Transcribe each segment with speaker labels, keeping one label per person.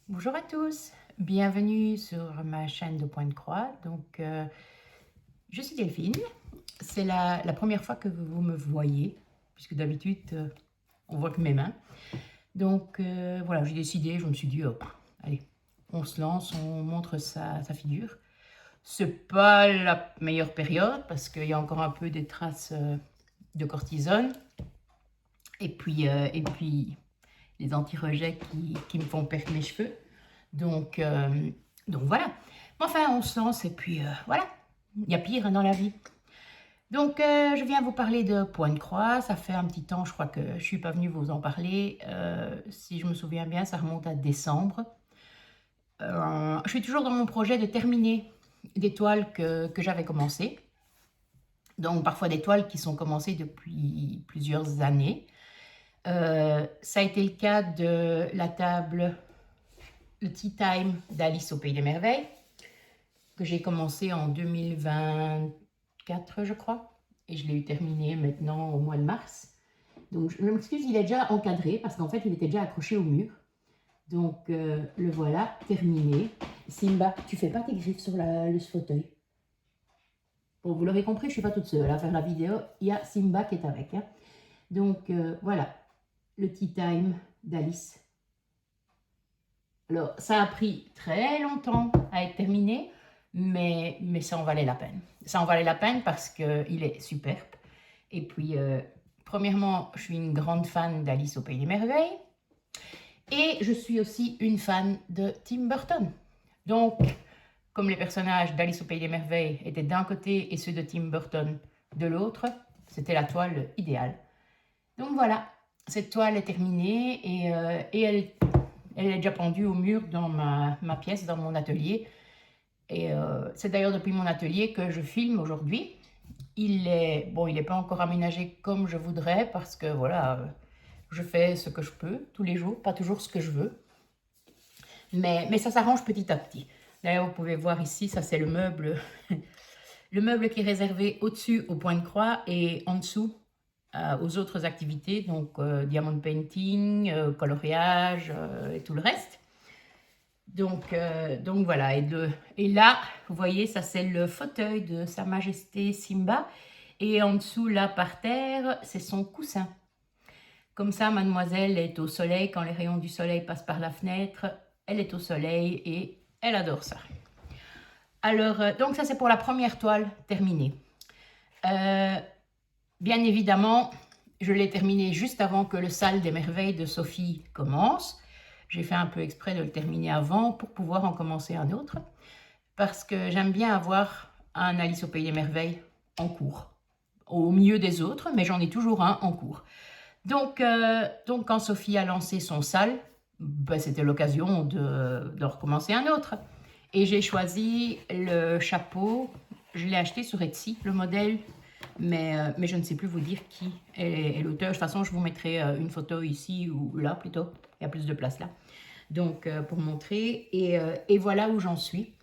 Speaker 1: Bonjour à tous, bienvenue sur ma chaîne de Point de Croix. Je suis Delphine. C'est la première fois que vous me voyez, puisque d'habitude, on voit que mes mains. Voilà, j'ai décidé, je me suis dit, hop, allez, on se lance, on montre sa figure. C'est pas la meilleure période, parce qu'il y a encore un peu des traces de cortisone. Et puis les anti-rejets qui me font perdre mes cheveux. Donc, euh, donc voilà. Mais enfin, on se lance et puis voilà. Il y a pire dans la vie. Je viens vous parler de Point de Croix. Ça fait un petit temps, je crois que je ne suis pas venue vous en parler. Si je me souviens bien, ça remonte à décembre. Je suis toujours dans mon projet de terminer des toiles que j'avais commencées. Donc parfois des toiles qui sont commencées depuis plusieurs années. Ça a été le cas de la table le Tea Time d'Alice au Pays des Merveilles, que j'ai commencé en 2024, je crois, et je l'ai eu terminé maintenant au mois de mars. Donc, je m'excuse, il est déjà encadré, parce qu'en fait, il était déjà accroché au mur. Le voilà, terminé. Simba, tu fais pas tes griffes sur le fauteuil. Bon, vous l'aurez compris, je suis pas toute seule à faire la vidéo. Il y a Simba qui est avec. Hein. Voilà, le Tea Time d'Alice. Alors, ça a pris très longtemps à être terminé, mais ça en valait la peine. Ça en valait la peine parce qu'il est superbe. Et puis, premièrement, je suis une grande fan d'Alice au Pays des Merveilles. Et je suis aussi une fan de Tim Burton. Donc, comme les personnages d'Alice au Pays des Merveilles étaient d'un côté et ceux de Tim Burton de l'autre, c'était la toile idéale. Donc voilà, cette toile est terminée et elle est déjà pendue au mur dans ma pièce, dans mon atelier. Et c'est d'ailleurs depuis mon atelier que je filme aujourd'hui. Il est pas encore aménagé comme je voudrais parce que voilà, je fais ce que je peux tous les jours, pas toujours ce que je veux. Mais ça s'arrange petit à petit. D'ailleurs, vous pouvez voir ici, ça c'est le meuble, le meuble qui est réservé au-dessus au point de croix et en dessous aux autres activités, diamond painting, coloriage et tout le reste. Donc voilà, et là, vous voyez, ça c'est le fauteuil de Sa Majesté Simba, et en dessous, là, par terre, c'est son coussin. Comme ça, mademoiselle est au soleil, quand les rayons du soleil passent par la fenêtre, elle est au soleil et elle adore ça. Alors, donc ça c'est pour la première toile terminée. Bien évidemment, je l'ai terminée juste avant que le Salle des Merveilles de Sophie commence. J'ai fait un peu exprès de le terminer avant pour pouvoir en commencer un autre. Parce que j'aime bien avoir un Alice au Pays des Merveilles en cours. Au milieu des autres, mais j'en ai toujours un en cours. Donc quand Sophie a lancé son Salle, ben, c'était l'occasion de recommencer un autre. Et j'ai choisi le chapeau. Je l'ai acheté sur Etsy, le modèle, mais je ne sais plus vous dire qui est l'auteur. De toute façon, je vous mettrai une photo ici ou là plutôt. Il y a plus de place là. Pour montrer. Et voilà où j'en suis.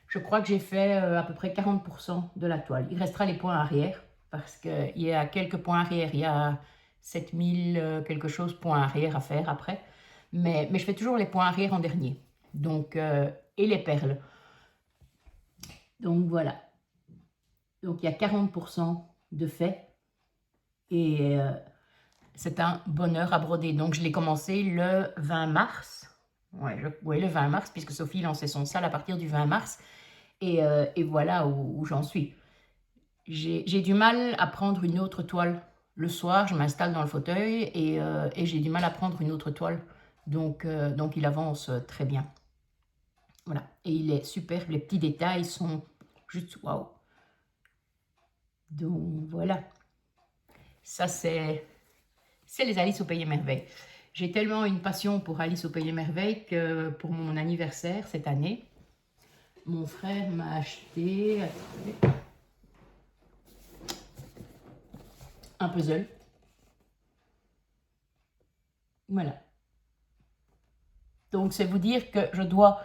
Speaker 1: Je crois que j'ai fait à peu près 40% de la toile. Il restera les points arrière parce qu'il y a quelques points arrière. Il y a 7000 quelque chose points arrière à faire après. Mais je fais toujours les points arrière en dernier. Et les perles. Donc voilà. Donc il y a 40% de fait. Et c'est un bonheur à broder. Donc je l'ai commencé le 20 mars. Ouais, le 20 mars, puisque Sophie lançait son salle à partir du 20 mars. Et voilà où j'en suis. J'ai du mal à prendre une autre toile. Le soir, je m'installe dans le fauteuil et j'ai du mal à prendre une autre toile. Donc il avance très bien. Voilà. Et il est superbe. Les petits détails sont juste waouh. Donc voilà. Ça, c'est les Alice au Pays des Merveilles. J'ai tellement une passion pour Alice au Pays des Merveilles que pour mon anniversaire cette année, mon frère m'a acheté un puzzle. Voilà. Donc, c'est vous dire que je dois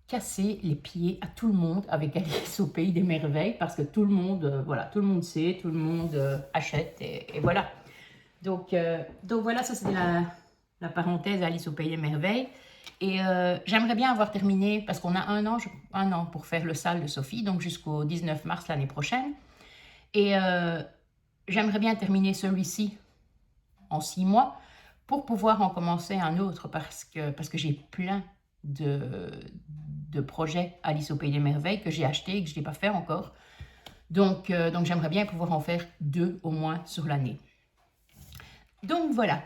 Speaker 1: casser les pieds à tout le monde avec Alice au Pays des Merveilles parce que tout le monde, voilà, tout le monde sait, tout le monde achète et voilà. Donc voilà, ça c'est la parenthèse Alice au Pays des Merveilles. Et j'aimerais bien avoir terminé, parce qu'on a un an pour faire le salle de Sophie, donc jusqu'au 19 mars l'année prochaine. Et j'aimerais bien terminer celui-ci en 6 mois pour pouvoir en commencer un autre, parce que j'ai plein de projets Alice au Pays des Merveilles que j'ai acheté et que je n'ai pas fait encore. Donc j'aimerais bien pouvoir en faire 2 au moins sur l'année. Donc voilà.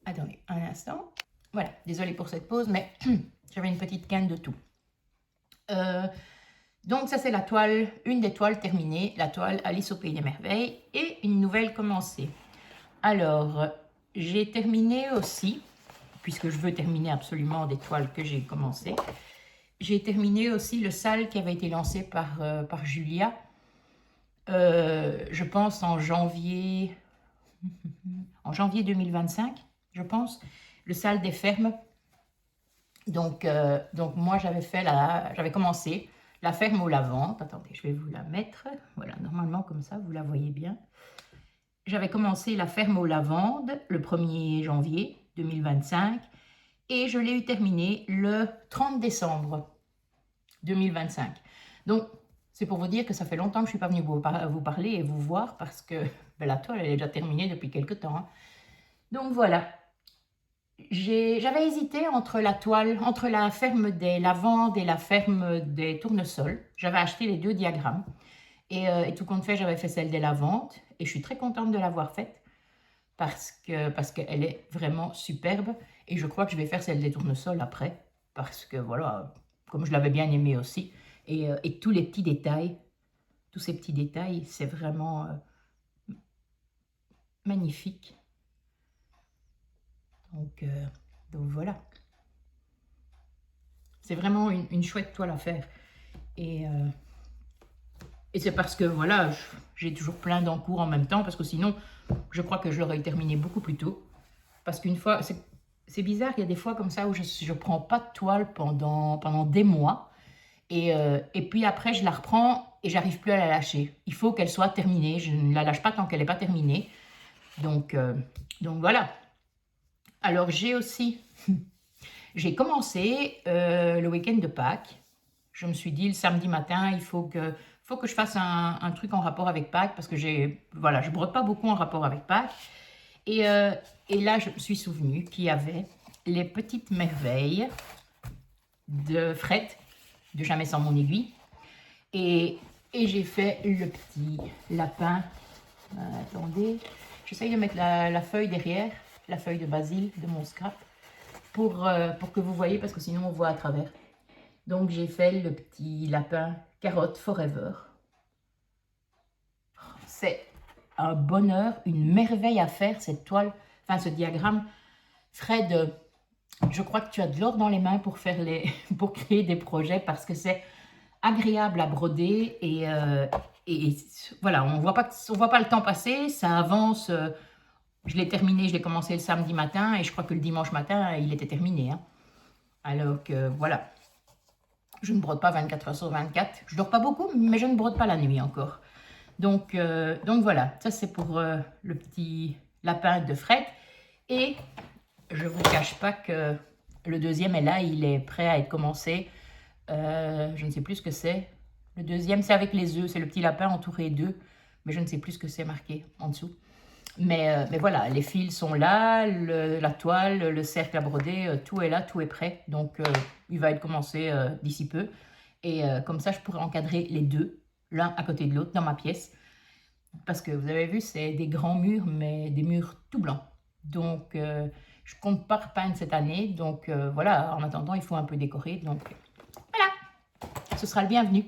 Speaker 1: Attendez un instant. Voilà, désolée pour cette pause, mais j'avais une petite canne de tout. Donc ça c'est la toile, une des toiles terminées, la toile Alice au Pays des Merveilles, et une nouvelle commencée. Alors, j'ai terminé aussi, puisque je veux terminer absolument des toiles que j'ai commencées, j'ai terminé aussi le salle qui avait été lancé par Julia, je pense en janvier 2025, je pense, le salle des fermes. Donc moi j'avais commencé la ferme aux lavandes. Attendez, je vais vous la mettre. Voilà, normalement comme ça, vous la voyez bien. J'avais commencé la ferme aux lavandes le 1er janvier 2025 et je l'ai eu terminée le 30 décembre 2025. Donc, c'est pour vous dire que ça fait longtemps que je ne suis pas venue vous parler et vous voir parce que ben, la toile elle est déjà terminée depuis quelques temps. Hein. Donc voilà. J'avais hésité entre entre la ferme des lavandes et la ferme des tournesols. J'avais acheté les 2 diagrammes. Et tout compte fait, j'avais fait celle des lavandes. Et je suis très contente de l'avoir faite parce qu'elle est vraiment superbe. Et je crois que je vais faire celle des tournesols après. Parce que voilà, comme je l'avais bien aimée aussi. Et tous les petits détails, tous ces petits détails, c'est vraiment magnifique. Donc voilà. C'est vraiment une chouette toile à faire. Et c'est parce que voilà, j'ai toujours plein d'encours en même temps, parce que sinon, je crois que je l'aurais terminé beaucoup plus tôt. Parce qu'une fois, c'est bizarre, il y a des fois comme ça où je ne prends pas de toile pendant des mois. Et puis après, je la reprends et j'arrive plus à la lâcher. Il faut qu'elle soit terminée. Je ne la lâche pas tant qu'elle n'est pas terminée. Donc voilà. Alors j'ai aussi... J'ai commencé le week-end de Pâques. Je me suis dit le samedi matin, il faut que je fasse un truc en rapport avec Pâques parce que voilà, je brode pas beaucoup en rapport avec Pâques. Et là, je me suis souvenue qu'il y avait les petites merveilles de Fred, de Jamais sans mon aiguille. Et j'ai fait le petit lapin. Attendez, j'essaye de mettre la feuille derrière, la feuille de basil de mon scrap, pour que vous voyez, parce que sinon on voit à travers. Donc j'ai fait le petit lapin carotte forever. C'est un bonheur, une merveille à faire cette toile, enfin ce diagramme. Fred, je crois que tu as de l'or dans les mains pour pour créer des projets parce que c'est agréable à broder et voilà, on voit pas le temps passer, ça avance. Je l'ai terminé, je l'ai commencé le samedi matin et je crois que le dimanche matin, il était terminé. Hein. Alors que voilà, je ne brode pas 24 heures sur 24. Je dors pas beaucoup, mais je ne brode pas la nuit encore. Donc voilà, ça c'est pour le petit lapin de Fred. Et je ne vous cache pas que le deuxième est là, il est prêt à être commencé. Je ne sais plus ce que c'est. Le deuxième, c'est avec les œufs, c'est le petit lapin entouré d'œufs, mais je ne sais plus ce que c'est marqué en dessous. Mais voilà, les fils sont là, la toile, le cercle à broder, tout est là, tout est prêt. Donc, il va être commencé d'ici peu. Et comme ça, je pourrai encadrer les deux, l'un à côté de l'autre, dans ma pièce. Parce que vous avez vu, c'est des grands murs, mais des murs tout blancs. Donc, je compte pas repeindre cette année. Donc, voilà, en attendant, il faut un peu décorer. Donc, voilà, ce sera le bienvenu.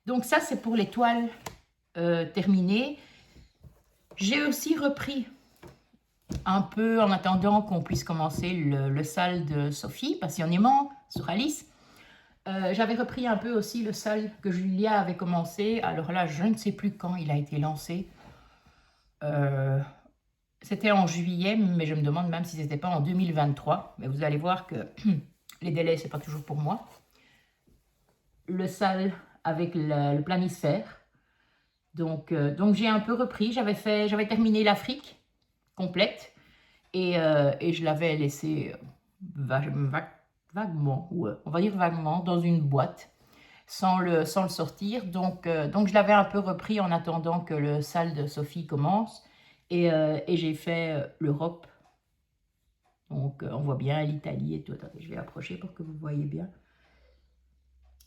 Speaker 1: Donc, ça, c'est pour les toiles terminées. J'ai aussi repris un peu en attendant qu'on puisse commencer le salle de Sophie, passionnément, sur Alice. J'avais repris un peu aussi le salle que Julia avait commencé. Alors là, je ne sais plus quand il a été lancé. C'était en juillet, mais je me demande même si c'était pas en 2023. Mais vous allez voir que les délais, c'est pas toujours pour moi. Le salle avec le planisphère. Donc j'ai un peu repris. J'avais terminé l'Afrique complète et je l'avais laissé vaguement, ouais, on va dire vaguement, dans une boîte, sans le sortir. Donc je l'avais un peu repris en attendant que le sale de Sophie commence. Et j'ai fait l'Europe. Donc on voit bien l'Italie et tout. Attendez, je vais approcher pour que vous voyez bien.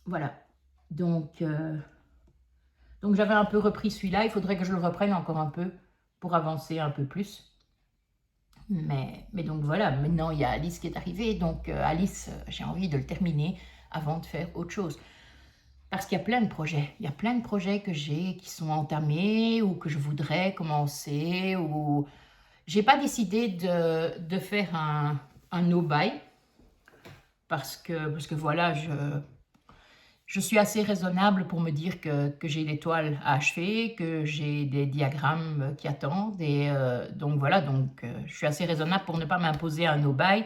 Speaker 1: Voilà. Donc j'avais un peu repris celui-là. Il faudrait que je le reprenne encore un peu pour avancer un peu plus. Mais donc voilà, maintenant il y a Alice qui est arrivée. Donc Alice, j'ai envie de le terminer avant de faire autre chose. Parce qu'il y a plein de projets. Il y a plein de projets que j'ai qui sont entamés ou que je voudrais commencer. Ou j'ai pas décidé de faire un no-buy. Parce que voilà, je suis assez raisonnable pour me dire que j'ai des toiles à achever, que j'ai des diagrammes qui attendent. Donc voilà, je suis assez raisonnable pour ne pas m'imposer un no-buy.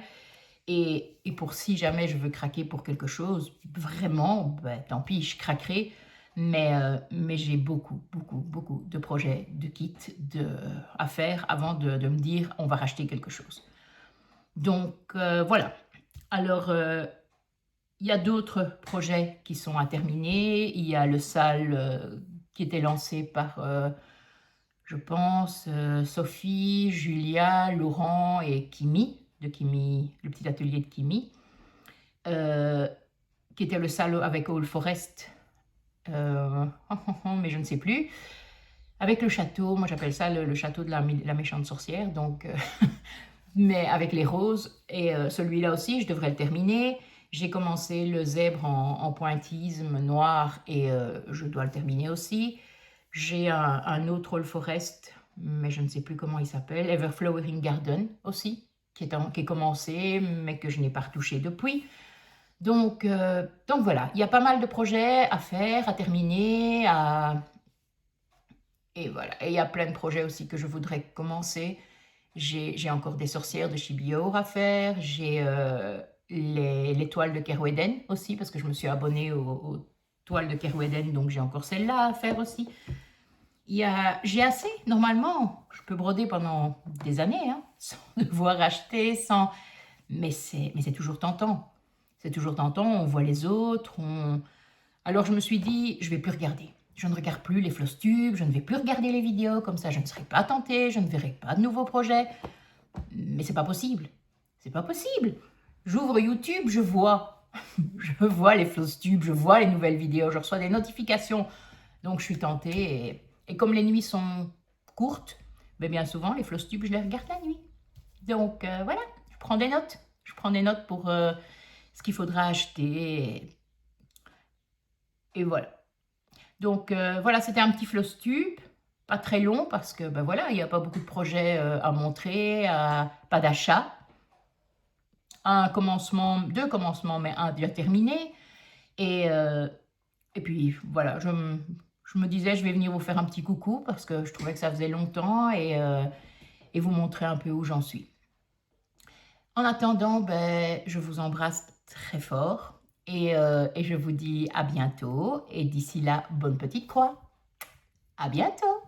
Speaker 1: Et pour si jamais je veux craquer pour quelque chose, vraiment, ben, tant pis, je craquerai. Mais j'ai beaucoup de projets, de kits à faire avant de me dire on va racheter quelque chose. Donc voilà. Alors, il y a d'autres projets qui sont à terminer. Il y a le salle qui était lancé par, je pense, Sophie, Julia, Laurent et Kimi, le petit atelier de Kimi, qui était le salle avec Old Forest, mais je ne sais plus. Avec le château, moi j'appelle ça le château de la méchante sorcière, donc, mais avec les roses. Et celui-là aussi, je devrais le terminer. J'ai commencé le zèbre en pointillisme noir et je dois le terminer aussi. J'ai un autre Old Forest, mais je ne sais plus comment il s'appelle, Everflowering Garden aussi, qui est commencé, mais que je n'ai pas retouché depuis. Donc voilà, il y a pas mal de projets à faire, à terminer, et voilà. Et il y a plein de projets aussi que je voudrais commencer. J'ai encore des sorcières de Chibior à faire. J'ai les toiles de Kerweden aussi, parce que je me suis abonnée aux toiles de Kerweden, donc j'ai encore celle-là à faire aussi. J'ai assez, normalement, je peux broder pendant des années, hein, sans devoir acheter, mais c'est toujours tentant. C'est toujours tentant, on voit les autres. Alors je me suis dit, je ne vais plus regarder. Je ne regarde plus les Flosstube, je ne vais plus regarder les vidéos, comme ça je ne serai pas tentée, je ne verrai pas de nouveaux projets. Mais c'est pas possible. C'est pas possible. J'ouvre YouTube, je vois. Je vois les Flosstube, je vois les nouvelles vidéos, je reçois des notifications. Donc je suis tentée. Et comme les nuits sont courtes, ben bien souvent les Flosstube, je les regarde la nuit. Donc voilà, je prends des notes. Je prends des notes pour ce qu'il faudra acheter. Et voilà. Donc voilà, c'était un petit Flosstube. Pas très long parce que ben voilà, il n'y a pas beaucoup de projets à montrer, pas d'achat. Deux commencements, mais un déjà terminé. Et puis voilà, je me disais, je vais venir vous faire un petit coucou parce que je trouvais que ça faisait longtemps et vous montrer un peu où j'en suis. En attendant, ben, je vous embrasse très fort et je vous dis à bientôt. Et d'ici là, bonne petite croix. À bientôt!